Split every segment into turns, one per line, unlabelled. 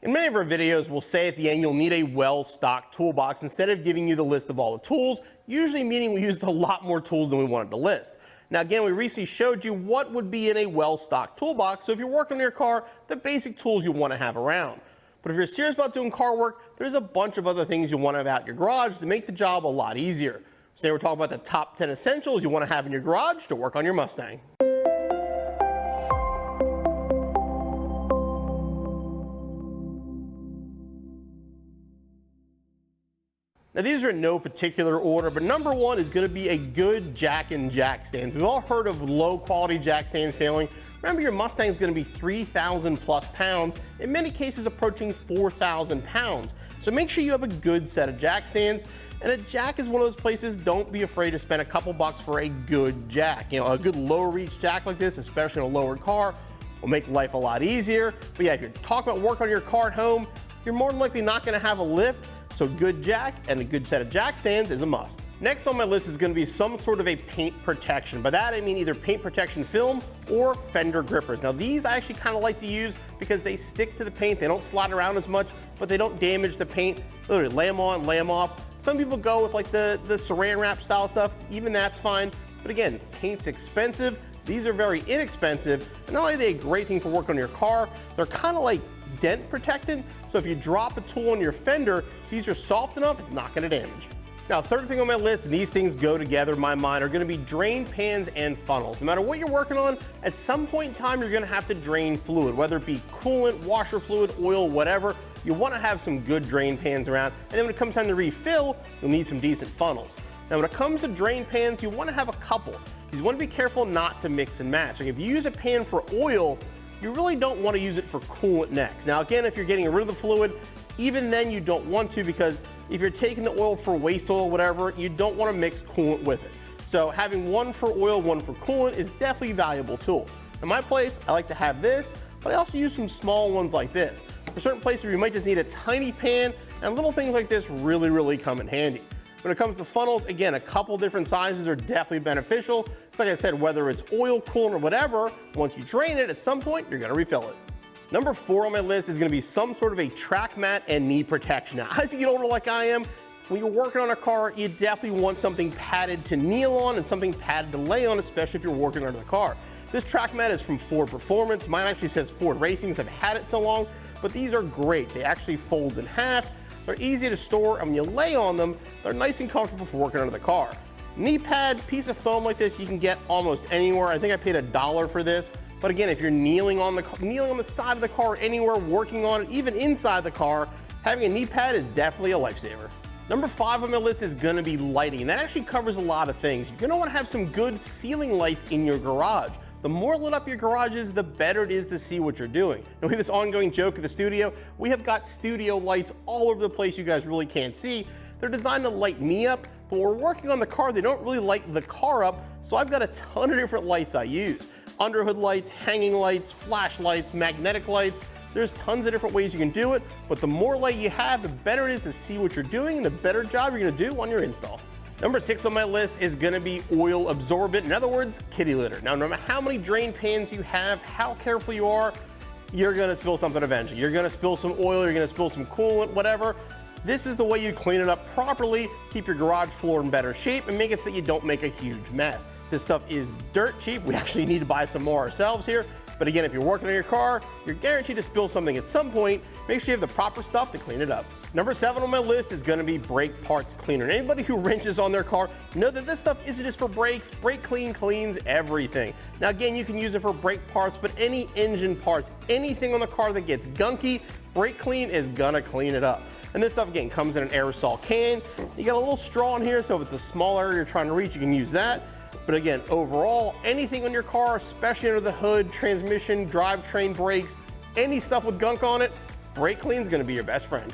In many of our videos, we'll say at the end you'll need a well-stocked toolbox instead of giving you the list of all the tools, usually meaning we used a lot more tools than we wanted to list. Now again, we recently showed you what would be in a well-stocked toolbox, so if you're working on your car, the basic tools you want to have around. But if you're serious about doing car work, there's a bunch of other things you want to have out in your garage to make the job a lot easier. So today we're talking about the top 10 essentials you want to have in your garage to work on your Mustang. Now these are in no particular order, but number one is going to be a good jack and jack stands. We've all heard of low quality jack stands failing. Remember, your Mustang is going to be 3,000 plus pounds, in many cases approaching 4,000 pounds. So make sure you have a good set of jack stands. And a jack is one of those places, don't be afraid to spend a couple bucks for a good jack. You know, a good low reach jack like this, especially in a lowered car, will make life a lot easier. But yeah, if you're talking about work on your car at home, you're more than likely not going to have a lift. So good jack and a good set of jack stands is a must. Next on my list is going to be some sort of a paint protection. By that I mean either paint protection film or fender grippers. Now these I actually kind of like to use because they stick to the paint, they don't slide around as much, but they don't damage the paint. Literally lay them on, lay them off. Some people go with like the saran wrap style stuff, even that's fine. But again, paint's expensive. These are very inexpensive, and not only are they a great thing for work on your car, they're kind of like dent protected, so if you drop a tool on your fender, these are soft enough, it's not going to damage. Now, third thing on my list, and these things go together in my mind, are going to be drain pans and funnels. No matter what you're working on, at some point in time, you're going to have to drain fluid, whether it be coolant, washer fluid, oil, whatever. You want to have some good drain pans around, and then when it comes time to refill, you'll need some decent funnels. Now, when it comes to drain pans, you want to have a couple. You want to be careful not to mix and match. Like if you use a pan for oil, you really don't want to use it for coolant next. Now again, if you're getting rid of the fluid, even then you don't want to, because if you're taking the oil for waste oil, whatever, you don't want to mix coolant with it. So having one for oil, one for coolant is definitely a valuable tool. In my place, I like to have this, but I also use some small ones like this. For certain places where you might just need a tiny pan, and little things like this really come in handy. When it comes to funnels, again, a couple different sizes are definitely beneficial. It's like I said, whether it's oil, coolant, or whatever, once you drain it, at some point, you're gonna refill it. Number 4 on my list is gonna be some sort of a track mat and knee protection. Now, as you get older like I am, when you're working on a car, you definitely want something padded to kneel on and something padded to lay on, especially if you're working under the car. This track mat is from Ford Performance. Mine actually says Ford Racing, I've had it so long, but these are great. They actually fold in half. They're easy to store, and when you lay on them, they're nice and comfortable for working under the car. Knee pad, piece of foam like this, you can get almost anywhere. I think I paid $1 for this. But again, if you're kneeling on the side of the car, anywhere, working on it, even inside the car, having a knee pad is definitely a lifesaver. Number 5 on my list is gonna be lighting, and that actually covers a lot of things. You're gonna wanna have some good ceiling lights in your garage. The more lit up your garage is, the better it is to see what you're doing. And we have this ongoing joke at the studio. We have got studio lights all over the place you guys really can't see. They're designed to light me up, but when we're working on the car, they don't really light the car up, so I've got a ton of different lights I use. Underhood lights, hanging lights, flashlights, magnetic lights. There's tons of different ways you can do it, but the more light you have, the better it is to see what you're doing and the better job you're gonna do on your install. Number 6 on my list is gonna be oil absorbent, in other words, kitty litter. Now, no matter how many drain pans you have, how careful you are, you're gonna spill something eventually. You're gonna spill some oil, you're gonna spill some coolant, whatever. This is the way you clean it up properly, keep your garage floor in better shape, and make it so you don't make a huge mess. This stuff is dirt cheap. We actually need to buy some more ourselves here. But again, if you're working on your car, you're guaranteed to spill something at some point. Make sure you have the proper stuff to clean it up. Number 7 on my list is gonna be brake parts cleaner. And anybody who wrenches on their car, know that this stuff isn't just for brakes. Brake Clean cleans everything. Now again, you can use it for brake parts, but any engine parts, anything on the car that gets gunky, Brake Clean is gonna clean it up. And this stuff, again, comes in an aerosol can. You got a little straw in here, so if it's a small area you're trying to reach, you can use that. But again, overall, anything on your car, especially under the hood, transmission, drivetrain, brakes, any stuff with gunk on it, Brake Clean is gonna be your best friend.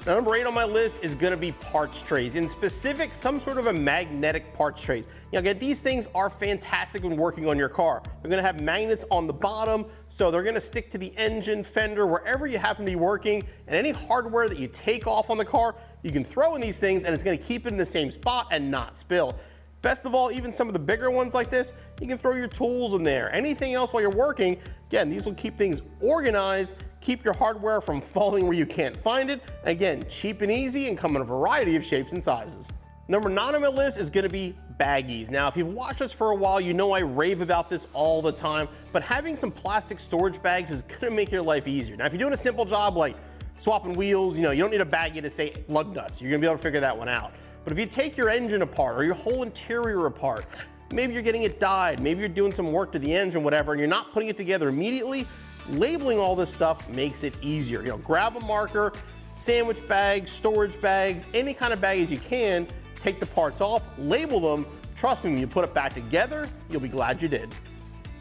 Now, number 8 on my list is gonna be parts trays. In specific, some sort of a magnetic parts trays. Now again, these things are fantastic when working on your car. They're gonna have magnets on the bottom, so they're gonna stick to the engine, fender, wherever you happen to be working, and any hardware that you take off on the car, you can throw in these things and it's gonna keep it in the same spot and not spill. Best of all, even some of the bigger ones like this, you can throw your tools in there. Anything else while you're working, again, these will keep things organized, keep your hardware from falling where you can't find it. Again, cheap and easy and come in a variety of shapes and sizes. Number 9 on my list is gonna be baggies. Now, if you've watched us for a while, you know I rave about this all the time, but having some plastic storage bags is gonna make your life easier. Now, if you're doing a simple job like swapping wheels, you don't need a baggie to say lug nuts. You're gonna be able to figure that one out. But if you take your engine apart or your whole interior apart, maybe you're getting it dyed, maybe you're doing some work to the engine, whatever, and you're not putting it together immediately, labeling all this stuff makes it easier. Grab a marker, sandwich bags, storage bags, any kind of baggies you can, take the parts off, label them. Trust me, when you put it back together, you'll be glad you did.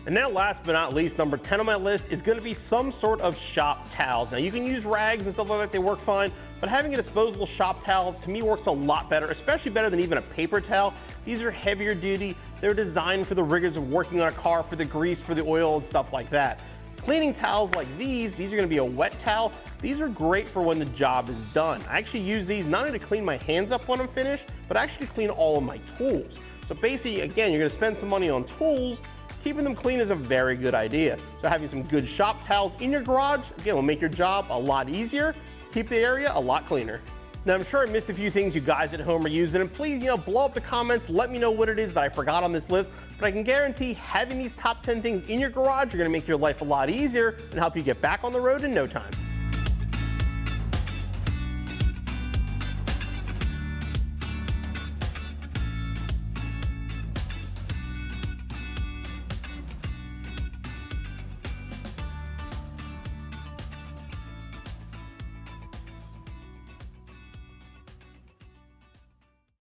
And now last but not least, number 10 on my list is gonna be some sort of shop towels. Now you can use rags and stuff like that, they work fine, but having a disposable shop towel to me works a lot better, especially better than even a paper towel. These are heavier duty, they're designed for the rigors of working on a car, for the grease, for the oil and stuff like that. Cleaning towels like these are gonna be a wet towel. These are great for when the job is done. I actually use these not only to clean my hands up when I'm finished, but actually to clean all of my tools. So basically, again, you're gonna spend some money on tools. Keeping them clean is a very good idea. So having some good shop towels in your garage, again, will make your job a lot easier, keep the area a lot cleaner. Now, I'm sure I missed a few things you guys at home are using, and please, blow up the comments, let me know what it is that I forgot on this list, but I can guarantee having these top 10 things in your garage are gonna make your life a lot easier and help you get back on the road in no time.